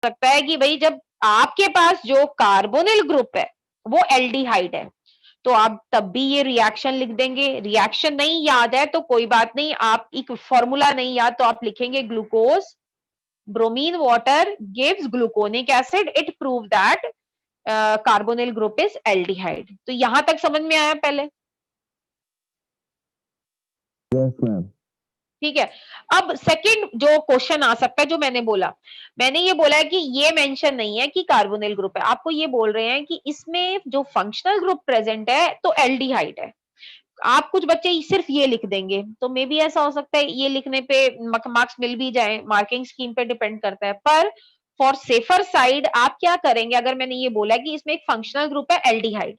सकता है कि भाई जब आपके पास जो कार्बोनिल ग्रुप है वो एल्डिहाइड है, तो आप तब भी ये रिएक्शन लिख देंगे। रिएक्शन नहीं याद है तो कोई बात नहीं, आप एक फॉर्मूला नहीं याद तो आप लिखेंगे glucose bromine water gives gluconic acid, it prove that carbonyl group is aldehyde. तो यहां तक समझ में आया पहले? Yes ma'am. ठीक है। अब सेकंड जो क्वेश्चन आ सकता है, जो मैंने ये बोला है कि ये मेंशन नहीं है कि कार्बोनिल ग्रुप है, आपको ये बोल रहे हैं कि इसमें जो फंक्शनल ग्रुप प्रेजेंट है तो एल्डिहाइड है। आप कुछ बच्चे सिर्फ ये लिख देंगे, तो मे बी ऐसा हो सकता है ये लिखने पे मार्क्स मिल भी जाए, मार्किंग स्कीम पे डिपेंड करता है। पर फॉर सेफर साइड आप क्या करेंगे, अगर मैंने ये बोला कि इसमें एक फंक्शनल ग्रुप है एल्डिहाइड,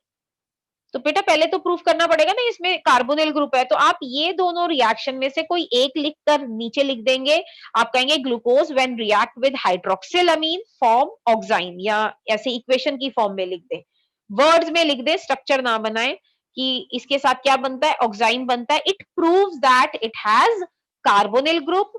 तो बेटा पहले तो प्रूफ करना पड़ेगा ना इसमें कार्बोनिल ग्रुप है, तो आप ये दोनों रिएक्शन में से कोई एक लिखकर नीचे लिख देंगे। आप कहेंगे glucose when react with hydroxyl amine form oxime, या ऐसे इक्वेशन की फॉर्म में लिख दे, वर्ड्स में लिख दे, स्ट्रक्चर ना बनाए कि इसके साथ क्या बनता है, ऑक्साइन बनता है। It proves that it has carbonyl group.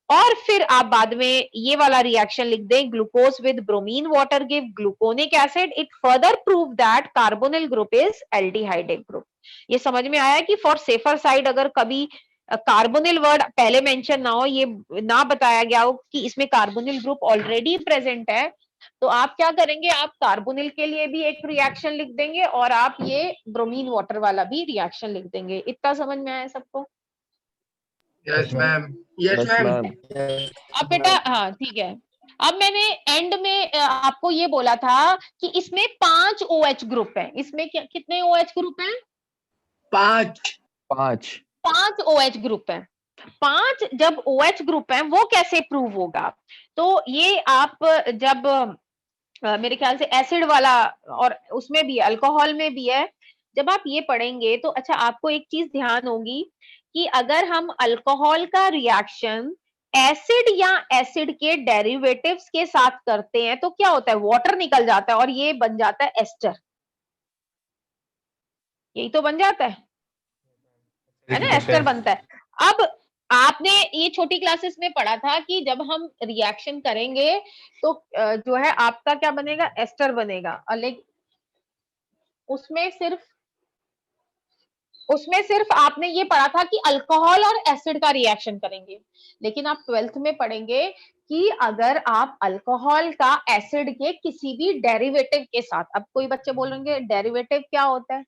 और फिर आप बाद में ये वाला रिएक्शन लिख दें, glucose with bromine water give gluconic acid, it further prove that carbonyl group is aldehydic group. ये समझ में आया कि फॉर सेफर साइड अगर कभी कार्बोनिल वर्ड पहले मेंशन ना हो, ये ना बताया गया हो कि इसमें कार्बोनिल ग्रुप ऑलरेडी प्रेजेंट है, तो आप क्या करेंगे, आप कार्बोनिल के लिए भी एक रिएक्शन लिख देंगे और आप ये ब्रोमीन वाटर वाला भी रिएक्शन लिख देंगे। इतना समझ में आया सबको? Yes ma'am. Yes yes ma'am. Ma'am. अब बेटा हाँ ठीक है। अब मैंने एंड में आपको ये बोला था कि इसमें 5 OH ग्रुप है, इसमें कितने OH ग्रुप हैं? 5। 5। 5 OH ग्रुप है। 5 जब OH ग्रुप है वो कैसे प्रूव होगा? तो ये आप जब मेरे ख्याल से एसिड वाला, और उसमें भी अल्कोहल में भी है, जब आप ये पढ़ेंगे तो अच्छा आपको एक चीज ध्यान होगी कि अगर हम अल्कोहल का रिएक्शन एसिड या एसिड के डेरिवेटिव्स के साथ करते हैं तो क्या होता है, वाटर निकल जाता है और ये बन जाता है एस्टर। यही तो बन जाता है ना, एस्टर बनता है। अब आपने ये छोटी क्लासेस में पढ़ा था कि जब हम रिएक्शन करेंगे तो जो है आपका क्या बनेगा, एस्टर बनेगा। लेकिन उसमें सिर्फ आपने ये पढ़ा था कि अल्कोहल और एसिड का रिएक्शन करेंगे, लेकिन आप 12th में पढ़ेंगे कि अगर आप अल्कोहल का एसिड के किसी भी डेरिवेटिव के साथ, अब कोई बच्चे बोलेंगे डेरिवेटिव क्या होता है,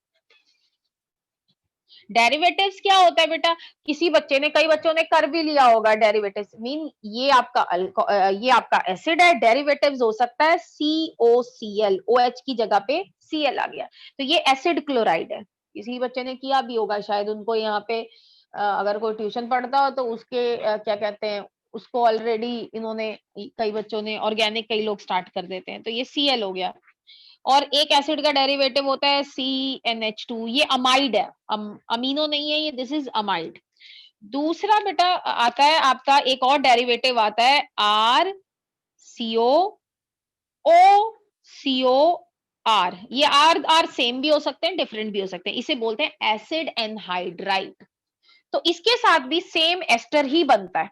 डेरिवेटिव्स क्या होता है बेटा, किसी बच्चे ने, कई बच्चों ने कर भी लिया होगा डेरिवेटिव्स मीन ये आपका एसिड है, डेरिवेटिव्स हो सकता है COCl, OH की जगह पे Cl आ गया, तो ये एसिड क्लोराइड है। किसी बच्चे ने किया भी होगा शायद, उनको यहाँ पे अगर कोई ट्यूशन पढ़ता हो तो उसके क्या कहते हैं उसको ऑलरेडी इन्होंने, कई बच्चों ने ऑर्गेनिक, कई लोग स्टार्ट कर देते हैं, तो ये Cl हो गया। और एक एसिड का डेरिवेटिव होता है CnH2, ये अमाइड है, अमीनो नहीं है ये, दिस इज अमाइड। दूसरा बेटा आता है आपका एक और डेरिवेटिव आता है RCOOCOR, ये आर सेम भी हो सकते हैं, डिफरेंट भी हो सकते हैं, इसे बोलते हैं एसिड एनहाइड्राइड। तो इसके साथ भी सेम एस्टर ही बनता है,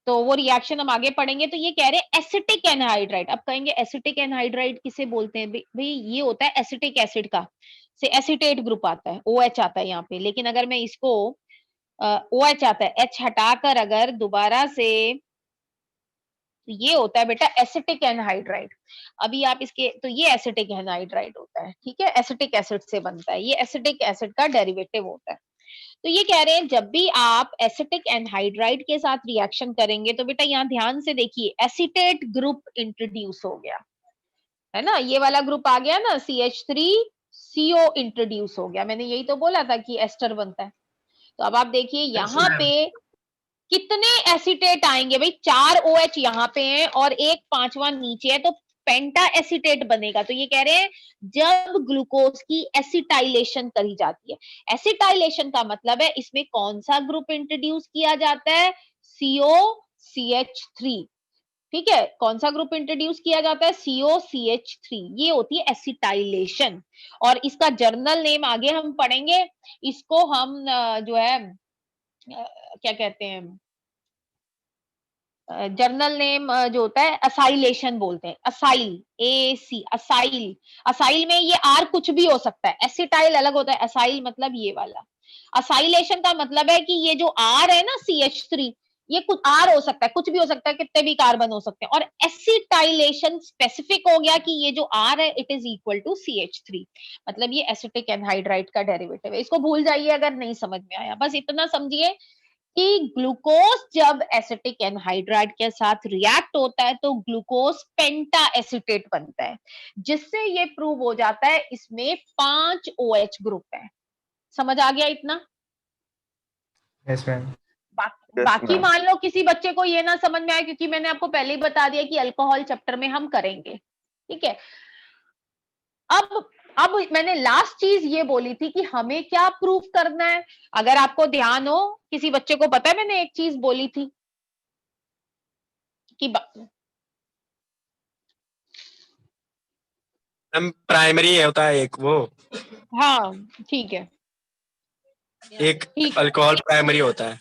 तो वो रिएक्शन हम आगे पढ़ेंगे। तो ये कह रहे हैं एसिटिक एनहाइड्राइड। अब कहेंगे एसिटिक एनहाइड्राइड किसे बोलते हैं भाई, ये होता है एसिटिक एसिड का, से एसिटेट ग्रुप आता है, OH आता है यहाँ पे, लेकिन अगर मैं इसको OH आता है, H हटाकर अगर दोबारा से, तो ये होता है बेटा एसिटिक एनहाइड्राइड। अभी आप इसके, तो ये एसिटिक एनहाइड्राइड होता है, ठीक है, एसिटिक एसिड से बनता है, ये एसिटिक एसिड का डेरिवेटिव होता है। तो ये कह रहे हैं जब भी आप एसिटिक एनहाइड्राइड के साथ रिएक्शन करेंगे तो बेटा यहाँ ध्यान से देखिए, एसिटेट ग्रुप इंट्रोड्यूस हो गया है ना, ये वाला ग्रुप आ गया ना, CH3CO इंट्रोड्यूस हो गया। मैंने यही तो बोला था कि एस्टर बनता है। तो अब आप देखिए यस यहाँ मैम। पे कितने एसिटेट आएंगे भाई, 4 OH यहाँ पे हैं और एक पांचवा नीचे है, तो पेंटा एसिटेट बनेगा। तो ये कह रहे हैं जब ग्लूकोज की एसिटाइलेशन करी जाती है, एसिटाइलेशन का मतलब है इसमें कौन सा ग्रुप इंट्रोड्यूस किया जाता है, COCH3, ठीक है, कौन सा ग्रुप इंट्रोड्यूस किया जाता है, COCH3, ये होती है एसिटाइलेशन। और इसका जर्नल नेम आगे हम पढ़ेंगे, इसको हम जो है क्या कहते हैं, जर्नल नेम जो होता है असाइलेशन बोलते हैं, असाइल, असाइल। असाइल में ये आर कुछ भी हो सकता है, एसिटाइल अलग होता है, असाइल मतलब ये वाला। असाइलेशन का मतलब है कि ये जो आर है ना CH3, ये कुछ आर हो सकता है, कुछ भी हो सकता है, कितने भी कार्बन हो सकते हैं। और एसिटाइलेशन स्पेसिफिक हो गया कि ये जो आर है it is equal to CH3, मतलब ये एसिटिक एनहाइड्राइड का डेरिवेटिव है। इसको भूल जाइए अगर नहीं समझ में आया, बस इतना समझिए कि ग्लूकोज जब एसिटिक एनहाइड्राइड के साथ रिएक्ट होता है तो ग्लूकोज पेंटा एसिटेट बनता है, जिससे ये प्रूव हो जाता है इसमें 5 OH ग्रुप है। समझ आ गया इतना? Yes ma'am. बाकी मान लो किसी बच्चे को ये ना समझ में आए, क्योंकि मैंने आपको पहले ही बता दिया कि अल्कोहल चैप्टर में हम करेंगे, ठीक है। अब मैंने लास्ट चीज ये बोली थी कि हमें क्या प्रूफ करना है। अगर आपको ध्यान हो, किसी बच्चे को पता है मैंने एक चीज बोली थी कि मैम प्राइमरी होता है एक वो, हाँ ठीक है, एक ठीक है, अल्कोहल प्राइमरी होता है।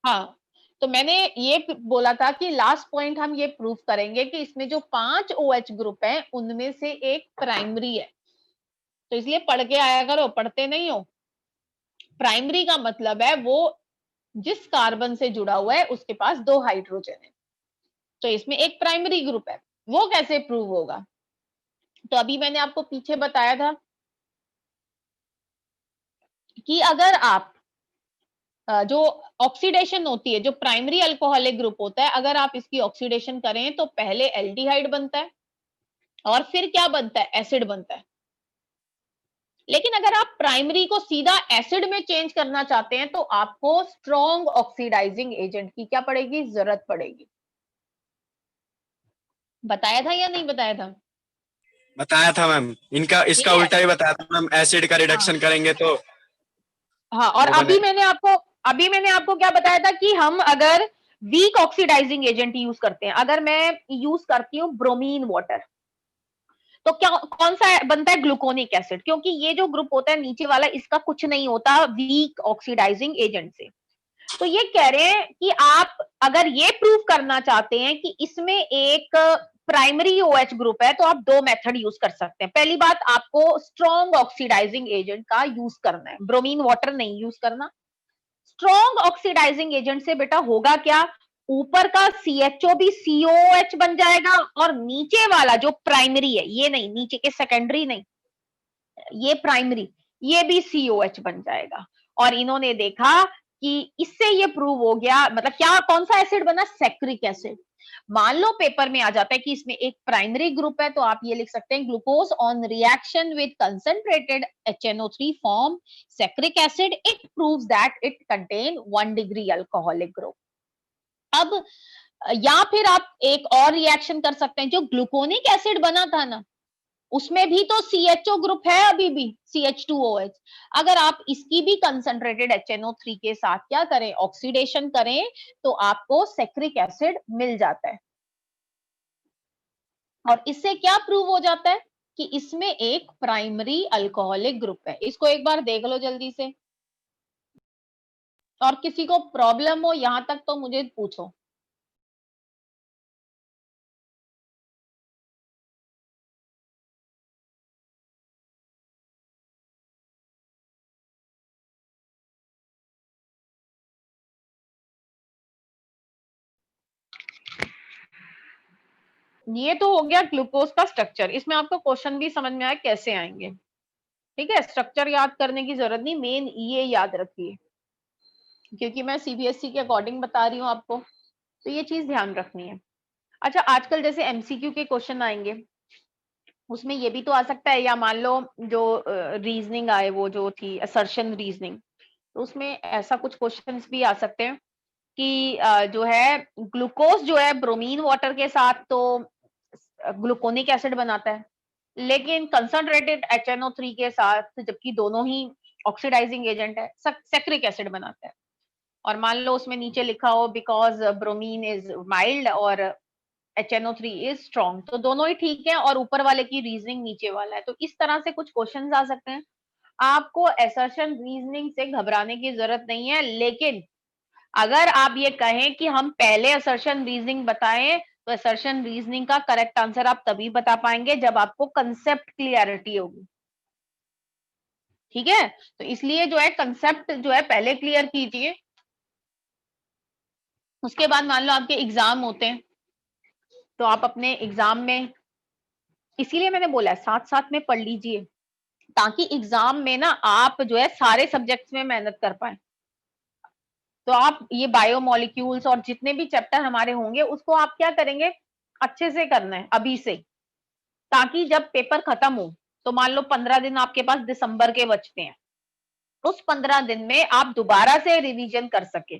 हाँ। तो मैंने ये बोला था कि लास्ट पॉइंट हम ये प्रूफ करेंगे कि इसमें जो 5 OH ग्रुप है उनमें से एक प्राइमरी है। तो इसलिए पढ़ के आया करो, पढ़ते नहीं हो। प्राइमरी का मतलब है वो जिस कार्बन से जुड़ा हुआ है उसके पास 2 हाइड्रोजन है, तो इसमें एक प्राइमरी ग्रुप है। वो कैसे प्रूव होगा? तो अभी मैंने आपको पीछे बताया था कि अगर आप जो ऑक्सीडेशन होती है, जो प्राइमरी अल्कोहलिक ग्रुप होता है, अगर आप इसकी ऑक्सीडेशन करें तो पहले एल्डिहाइड बनता है और फिर क्या बनता है, एसिड बनता है। लेकिन अगर आप प्राइमरी को सीधा एसिड में चेंज करना चाहते हैं तो आपको स्ट्रॉन्ग ऑक्सीडाइजिंग एजेंट की क्या पड़ेगी, जरूरत पड़ेगी। बताया था या नहीं बताया था? बताया था मैम, इनका इसका ठीक है, उल्टा ही बताया था मैम, एसिड का हाँ रिडक्शन करेंगे तो हाँ। और वो बने। अभी मैंने आपको क्या बताया था कि हम अगर वीक ऑक्सीडाइजिंग एजेंट यूज करते हैं, अगर मैं यूज करती हूँ ब्रोमीन वाटर, तो क्या कौन सा बनता है, ग्लूकोनिक एसिड, क्योंकि ये जो ग्रुप होता है नीचे वाला इसका कुछ नहीं होता वीक ऑक्सीडाइजिंग एजेंट से। तो ये कह रहे हैं कि आप अगर ये प्रूव करना चाहते हैं कि इसमें एक प्राइमरी OH ग्रुप है तो आप 2 मेथड यूज कर सकते हैं। पहली बात, आपको स्ट्रॉन्ग ऑक्सीडाइजिंग एजेंट का यूज करना है, ब्रोमीन वाटर नहीं यूज करना। स्ट्रॉन्ग ऑक्सीडाइजिंग एजेंट से बेटा होगा क्या, ऊपर का CHO भी COOH बन जाएगा और नीचे वाला जो प्राइमरी है, ये नहीं, नीचे के सेकेंडरी नहीं, ये प्राइमरी, ये भी COH बन जाएगा। और इन्होंने देखा कि इससे ये प्रूव हो गया, मतलब क्या, कौन सा एसिड बना, सैक्रिक एसिड। मान लो पेपर में आ जाता है कि इसमें एक प्राइमरी ग्रुप है, तो आप ये लिख सकते हैं glucose on reaction with concentrated HNO3 form saccharic acid, it proves that it contain 1 degree alcoholic group. अब या फिर आप एक और रिएक्शन कर सकते हैं, जो ग्लूकोनिक एसिड बना था ना उसमें भी तो CHO ग्रुप है अभी भी, CH2OH। अगर आप इसकी भी कंसंट्रेटेड HNO3 के साथ क्या करें, ऑक्सीडेशन करें, तो आपको सैक्रिक एसिड मिल जाता है। और इससे क्या प्रूव हो जाता है कि इसमें एक प्राइमरी अल्कोहलिक ग्रुप है। इसको एक बार देख लो जल्दी से, और किसी को प्रॉब्लम हो यहां तक तो मुझे पूछो। ये तो हो गया ग्लूकोज का स्ट्रक्चर। इसमें आपको क्वेश्चन भी समझ में आया कैसे आएंगे, ठीक है। स्ट्रक्चर याद करने की जरूरत नहीं, मेन ये याद रखिए, क्योंकि मैं CBSE के अकॉर्डिंग बता रही हूँ आपको, तो ये चीज ध्यान रखनी है। अच्छा, आजकल जैसे MCQ के क्वेश्चन आएंगे, उसमें ये भी तो आ सकता है, या मान लो जो रीजनिंग आए, वो जो थी असर्शन रीजनिंग, तो उसमें ऐसा कुछ क्वेश्चंस भी आ सकते हैं कि जो है ग्लूकोज जो है ब्रोमीन वाटर के साथ तो ग्लूकोनिक एसिड बनाता है, लेकिन कंसंट्रेटेड HNO3 के साथ, जबकि दोनों ही ऑक्सीडाइजिंग एजेंट है, सैक्रिक एसिड बनाता है। और मान लो उसमें नीचे लिखा हो बिकॉज ब्रोमीन इज माइल्ड और HNO3 इज स्ट्रॉन्ग, तो दोनों ही ठीक है, और ऊपर वाले की रीजनिंग नीचे वाला है। तो इस तरह से कुछ क्वेश्चंस आ सकते हैं। आपको असर्शन रीजनिंग से घबराने की जरूरत नहीं है, लेकिन अगर आप ये कहें कि हम पहले असर्शन रीजनिंग बताएं, तो असर्शन रीजनिंग का करेक्ट आंसर आप तभी बता पाएंगे जब आपको कंसेप्ट क्लियरिटी होगी। ठीक है, तो इसलिए जो है कंसेप्ट जो है पहले क्लियर कीजिए। उसके बाद मान लो आपके एग्जाम होते हैं, तो आप अपने एग्जाम में, इसीलिए मैंने बोला है साथ साथ में पढ़ लीजिए, ताकि एग्जाम में ना आप जो है सारे सब्जेक्ट्स में मेहनत कर पाए। तो आप ये बायोमोलिक्यूल्स और जितने भी चैप्टर हमारे होंगे उसको आप क्या करेंगे, अच्छे से करना है अभी से, ताकि जब पेपर खत्म हो, तो मान लो 15 दिन आपके पास दिसंबर के बचते हैं, उस 15 दिन में आप दोबारा से रिवीजन कर सके,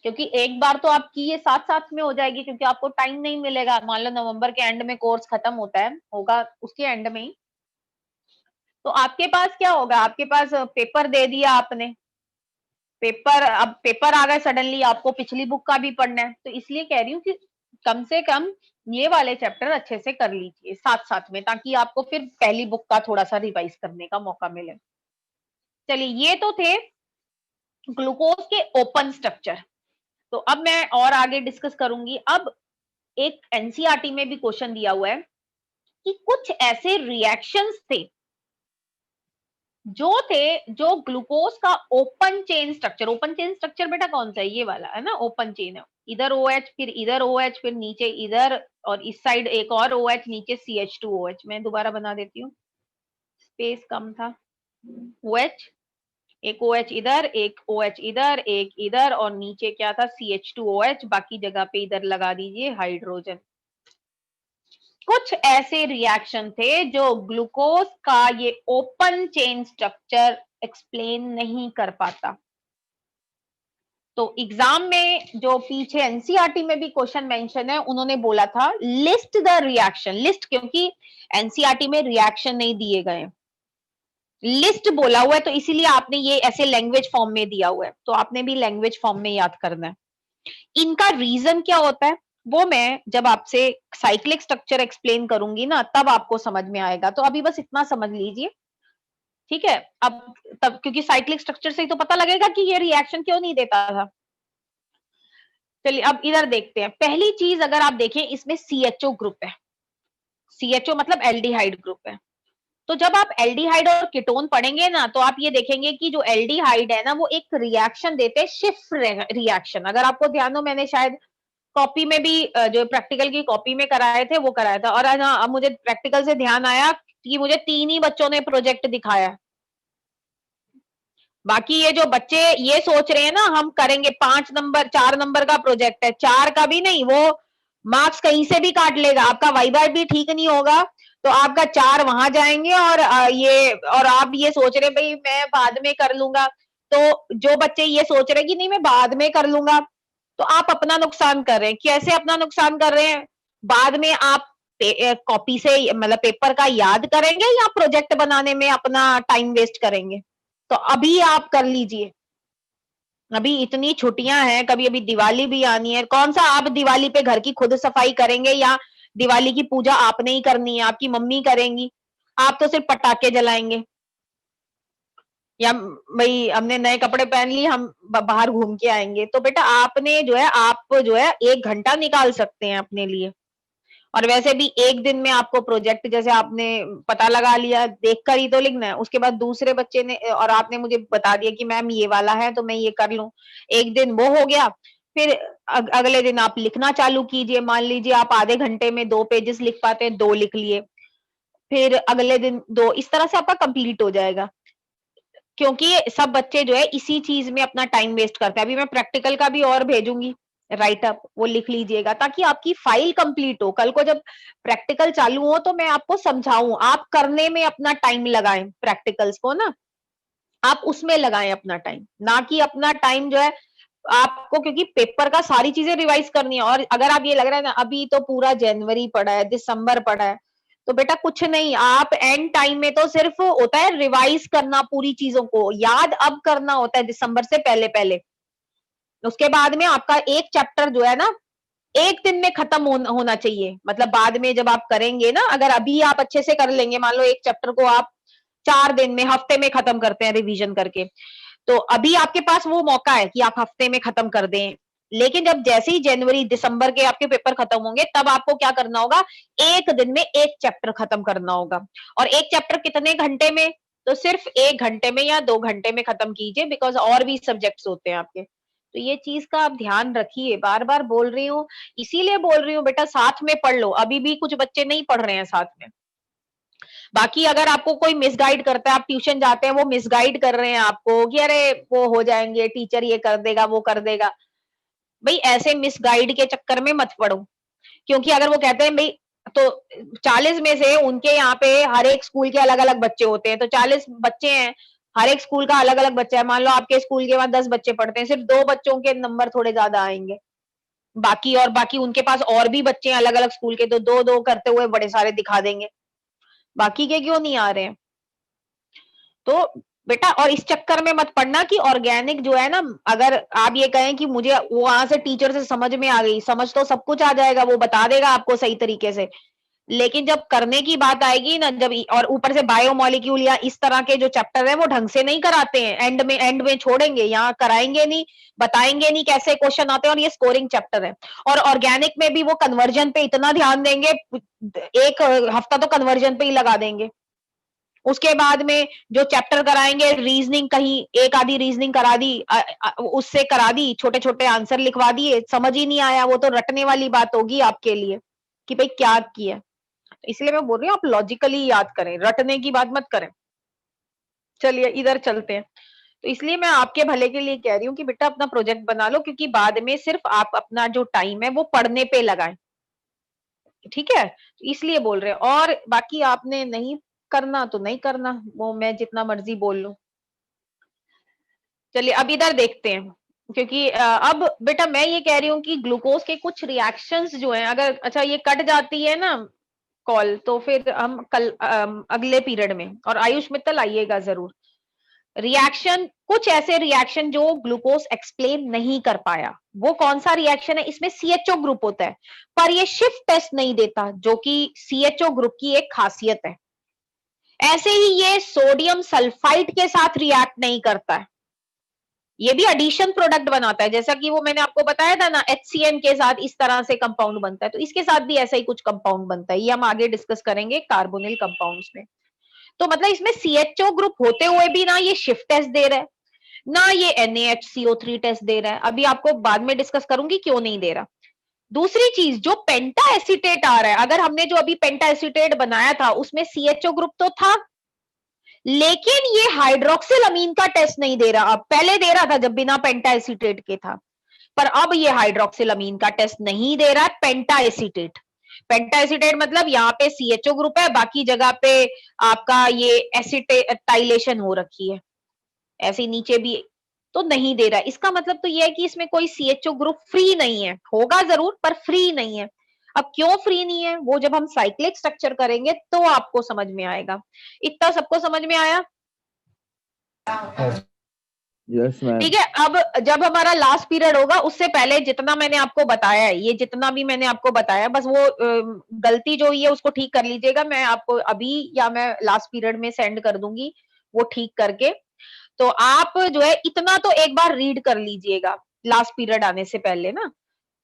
क्योंकि एक बार तो आपकी ये साथ साथ में हो जाएगी, क्योंकि आपको टाइम नहीं मिलेगा। मान लो नवंबर के एंड में कोर्स खत्म होता है, होगा उसके एंड में ही, तो आपके पास क्या होगा, आपके पास पेपर दे दिया आपने, पेपर, अब पेपर आ गए सडनली, आपको पिछली बुक का भी पढ़ना है, तो इसलिए कह रही हूँ कि कम से कम ये वाले चैप्टर अच्छे से कर लीजिए साथ साथ में, ताकि आपको फिर पहली बुक का थोड़ा सा रिवाइज करने का मौका मिले। चलिए, ये तो थे ग्लूकोज के ओपन स्ट्रक्चर। तो अब मैं और आगे डिस्कस करूंगी। अब एक एनसीईआरटी में भी क्वेश्चन दिया हुआ है कि कुछ ऐसे रिएक्शंस थे जो ग्लूकोज का open chain structure, open chain structure बेटा कौन सा है, ये वाला है ना, ओपन चेन है, इधर OH, फिर इधर OH, फिर नीचे इधर, और इस साइड एक और OH, नीचे CH2OH। मैं दोबारा बना देती हूँ, स्पेस कम था। OH, एक OH इधर, एक OH इधर, एक इधर, और नीचे क्या था, CH2OH, बाकी जगह पे इधर लगा दीजिए हाइड्रोजन। कुछ ऐसे रिएक्शन थे जो ग्लूकोज का ये ओपन चेन स्ट्रक्चर एक्सप्लेन नहीं कर पाता। तो एग्जाम में जो पीछे एनसीईआरटी में भी क्वेश्चन मेंशन है, उन्होंने बोला था लिस्ट द रिएक्शन, लिस्ट, क्योंकि एनसीईआरटी में रिएक्शन नहीं दिए गए, लिस्ट बोला हुआ है, तो इसीलिए आपने ये ऐसे लैंग्वेज फॉर्म में दिया हुआ है, तो आपने भी लैंग्वेज फॉर्म में याद करना है। इनका रीजन क्या होता है वो मैं जब आपसे साइक्लिक स्ट्रक्चर एक्सप्लेन करूंगी ना, तब आपको समझ में आएगा। तो अभी बस इतना समझ लीजिए, ठीक है। अब तब, क्योंकि साइक्लिक स्ट्रक्चर से ही तो पता लगेगा कि ये रिएक्शन क्यों नहीं देता था। चलिए अब इधर देखते हैं। पहली चीज अगर आप देखें, इसमें CHO ग्रुप है, CHO मतलब एल्डिहाइड ग्रुप है। तो जब आप एल्डिहाइड और कीटोन पढ़ेंगे ना, तो आप ये देखेंगे कि जो एल्डिहाइड है ना, वो एक रिएक्शन देते हैं, शिफ्ट रिएक्शन। अगर आपको ध्यान हो, मैंने शायद कॉपी में भी जो प्रैक्टिकल की कॉपी में कराए थे वो कराया था। और अब मुझे प्रैक्टिकल से ध्यान आया कि मुझे 3 ही बच्चों ने प्रोजेक्ट दिखाया, बाकी ये जो बच्चे ये सोच रहे हैं ना हम करेंगे 5 नंबर 4 नंबर का प्रोजेक्ट है, 4 का भी नहीं, वो मार्क्स कहीं से भी काट लेगा, आपका वाइवा भी ठीक नहीं होगा, तो आपका 4 वहां जाएंगे। और आप ये सोच रहे भाई मैं बाद में कर लूंगा, तो जो बच्चे ये सोच रहे कि नहीं मैं बाद में कर लूंगा, तो आप अपना नुकसान कर रहे हैं। कैसे अपना नुकसान कर रहे हैं, बाद में आप कॉपी से मतलब पेपर का याद करेंगे या प्रोजेक्ट बनाने में अपना टाइम वेस्ट करेंगे। तो अभी आप कर लीजिए, अभी इतनी छुट्टियां हैं, कभी अभी दिवाली भी आनी है। कौन सा आप दिवाली पे घर की खुद सफाई करेंगे, या दिवाली की पूजा आपने ही करनी है, आपकी मम्मी करेंगी, आप तो सिर्फ पटाखे जलाएंगे, या भाई हमने नए कपड़े पहन लिए हम बाहर घूम के आएंगे। तो बेटा आपने जो है, आप जो है 1 घंटा निकाल सकते हैं अपने लिए। और वैसे भी एक दिन में आपको प्रोजेक्ट जैसे आपने पता लगा लिया, देखकर ही तो लिखना है, उसके बाद दूसरे बच्चे ने और आपने मुझे बता दिया कि मैम ये वाला है तो मैं ये कर लूं, एक दिन वो हो गया। फिर अगले दिन आप लिखना चालू कीजिए, मान लीजिए आप आधे घंटे में 2 पेजेस लिख पाते हैं, 2 लिख लिए, फिर अगले दिन 2, इस तरह से आपका कंप्लीट हो जाएगा। क्योंकि सब बच्चे जो है इसी चीज में अपना टाइम वेस्ट करते हैं। अभी मैं प्रैक्टिकल का भी और भेजूंगी राइटअप, वो लिख लीजिएगा ताकि आपकी फाइल कंप्लीट हो। कल को जब प्रैक्टिकल चालू हो तो मैं आपको समझाऊं, आप करने में अपना टाइम लगाएं, प्रैक्टिकल्स को ना आप उसमें लगाएं अपना टाइम, ना कि अपना टाइम जो है आपको, क्योंकि पेपर का सारी चीजें रिवाइज करनी है। और अगर आप ये लग रहा है ना अभी तो पूरा जनवरी पड़ा है, दिसंबर पड़ा है, तो बेटा कुछ नहीं, आप एंड टाइम में तो सिर्फ होता है रिवाइज करना, पूरी चीजों को याद अब करना होता है दिसंबर से पहले पहले। उसके बाद में आपका एक चैप्टर जो है ना 1 दिन में खत्म होना चाहिए। मतलब बाद में जब आप करेंगे ना, अगर अभी आप अच्छे से कर लेंगे, मान लो एक चैप्टर को आप 4 दिन में, हफ्ते में खत्म करते हैं रिवीजन करके, तो अभी आपके पास वो मौका है कि आप हफ्ते में खत्म कर दें, लेकिन जब जैसे ही जनवरी दिसंबर के आपके पेपर खत्म होंगे तब आपको क्या करना होगा, एक दिन में एक चैप्टर खत्म करना होगा। और एक चैप्टर कितने घंटे में, तो सिर्फ 1 घंटे में या 2 घंटे में खत्म कीजिए, बिकॉज और भी सब्जेक्ट्स होते हैं आपके। तो ये चीज का आप ध्यान रखिए, बार बार बोल रही हूँ, इसीलिए बोल रही हूँ बेटा साथ में पढ़ लो। अभी भी कुछ बच्चे नहीं पढ़ रहे हैं साथ में। बाकी अगर आपको कोई मिसगाइड करता है, आप ट्यूशन जाते हैं, वो मिसगाइड कर रहे हैं आपको कि अरे वो हो जाएंगे, टीचर ये कर देगा, वो कर देगा, भाई ऐसे मिसगाइड के चक्कर में मत पड़ो। क्योंकि अगर वो कहते हैं भाई, तो 40 में से उनके यहाँ पे हर एक स्कूल के अलग अलग बच्चे होते हैं, तो 40 बच्चे हैं, हर एक स्कूल का अलग अलग बच्चा है। मान लो आपके स्कूल के वहां 10 बच्चे पढ़ते हैं, सिर्फ 2 बच्चों के नंबर थोड़े ज्यादा आएंगे, बाकी उनके पास और भी बच्चे हैं अलग अलग स्कूल के, तो 2-2 करते हुए बड़े सारे दिखा देंगे, बाकी के क्यों नहीं आ रहे हैं। तो बेटा और इस चक्कर में मत पड़ना कि ऑर्गेनिक जो है ना, अगर आप ये कहें कि मुझे वहां से टीचर से समझ में आ गई, समझ तो सब कुछ आ जाएगा, वो बता देगा आपको सही तरीके से, लेकिन जब करने की बात आएगी ना, जब और ऊपर से बायोमोलिक्यूल या इस तरह के जो चैप्टर है वो ढंग से नहीं कराते हैं, एंड में छोड़ेंगे, यहाँ कराएंगे नहीं, बताएंगे नहीं कैसे क्वेश्चन आते हैं, और ये स्कोरिंग चैप्टर है। और ऑर्गेनिक में भी वो कन्वर्जन पे इतना ध्यान देंगे, 1 हफ्ता तो कन्वर्जन पे ही लगा देंगे। उसके बाद में जो चैप्टर कराएंगे, रीजनिंग कहीं एक आधी रीजनिंग करा दी, उससे करा दी, छोटे छोटे आंसर लिखवा दिए, समझ ही नहीं आया, वो तो रटने वाली बात होगी आपके लिए कि भाई क्या किया। इसलिए मैं बोल रही हूँ आप लॉजिकली याद करें, रटने की बात मत करें। चलिए इधर चलते हैं। तो इसलिए मैं आपके भले के लिए कह रही हूँ कि बेटा अपना प्रोजेक्ट बना लो, क्योंकि बाद में सिर्फ आप अपना जो टाइम है वो पढ़ने पे लगाएं, ठीक है। इसलिए बोल रहे हैं, और बाकी आपने नहीं करना तो नहीं करना, वो मैं जितना मर्जी बोल लूं। चलिए अब इधर देखते हैं, क्योंकि अब बेटा मैं ये कह रही हूँ कि ग्लूकोज के कुछ रिएक्शंस जो हैं, अगर अच्छा ये कट जाती है ना कॉल, तो फिर हम कल अगले पीरियड में, और आयुष मित्तल आइएगा जरूर। रिएक्शन, कुछ ऐसे रिएक्शन जो ग्लूकोज एक्सप्लेन नहीं कर पाया, वो कौन सा रिएक्शन है, इसमें सीएचओ ग्रुप होता है, पर ये शिफ्ट टेस्ट नहीं देता, जो कि सीएचओ ग्रुप की एक खासियत है। ऐसे ही ये सोडियम सल्फाइड के साथ रिएक्ट नहीं करता है, ये भी एडिशन प्रोडक्ट बनाता है, जैसा कि वो मैंने आपको बताया था ना, HCN के साथ इस तरह से कंपाउंड बनता है, तो इसके साथ भी ऐसा ही कुछ कंपाउंड बनता है, ये हम आगे डिस्कस करेंगे कार्बोनिल कंपाउंड्स में। तो मतलब इसमें सीएचओ ग्रुप होते हुए भी ना ये शिफ्ट टेस्ट दे रहा है, ना ये NaHCO3 टेस्ट दे रहा है, अभी आपको बाद में डिस्कस करूंगी क्यों नहीं दे रहा। दूसरी चीज, जो पेंटा एसीटेट आ रहा है, अगर हमने जो अभी पेंटा एसीटेट बनाया था उसमें सीएचओ ग्रुप तो था, लेकिन ये हाइड्रोक्सिल अमीन का टेस्ट नहीं दे रहा। अब पहले दे रहा था जब बिना पेंटा एसीटेट के था, पर अब ये हाइड्रोक्सिल अमीन का टेस्ट नहीं दे रहा है, पेंटा एसीटेट। पेंटा एसीटेट मतलब यहाँ पे सीएचओ ग्रुप है, बाकी जगह पे आपका ये एसिटाइलेशन हो रखी है, ऐसे नीचे भी तो नहीं दे रहा है। इसका मतलब तो ये है कि इसमें कोई सीएचओ ग्रुप फ्री नहीं है, होगा जरूर पर फ्री नहीं है। अब क्यों फ्री नहीं है, वो जब हम साइक्लिक स्ट्रक्चर करेंगे तो आपको समझ में आएगा। इतना सबको समझ में आया? Yes, ma'am. ठीक है। अब जब हमारा लास्ट पीरियड होगा, उससे पहले जितना मैंने आपको बताया है, ये जितना भी मैंने आपको बताया, बस वो गलती जो हुई है उसको ठीक कर लीजिएगा, मैं आपको अभी या मैं लास्ट पीरियड में सेंड कर दूंगी वो ठीक करके। तो आप जो है इतना तो एक बार रीड कर लीजिएगा लास्ट पीरियड आने से पहले ना,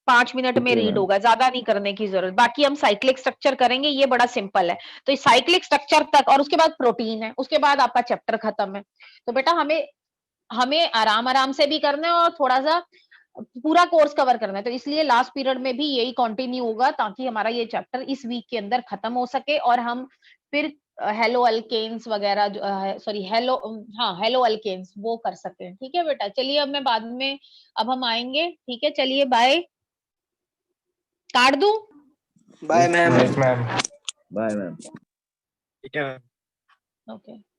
5 मिनट में Okay, रीड ma'am. होगा, ज्यादा नहीं करने की जरूरत। बाकी हम साइक्लिक स्ट्रक्चर करेंगे, ये बड़ा सिंपल है। तो साइक्लिक स्ट्रक्चर तक, और उसके बाद प्रोटीन है, उसके बाद आपका चैप्टर खत्म है। तो बेटा हमें हमें आराम आराम से भी करना है और थोड़ा सा पूरा कोर्स कवर करना है, तो इसलिए लास्ट पीरियड में भी यही कंटिन्यू होगा, ताकि हमारा ये चैप्टर इस वीक के अंदर खत्म हो सके, और हम फिर हेलो अल्केन्स वगैरह जो सॉरी हेलो, हाँ हेलो अल्केन्स वो कर सकते हैं। ठीक है बेटा, चलिए अब मैं बाद में, अब हम आएंगे, ठीक है, चलिए बाय, काट दूं? Bye ma'am. Yes, ma'am. Bye, ma'am. ठीक है मैम। ओके।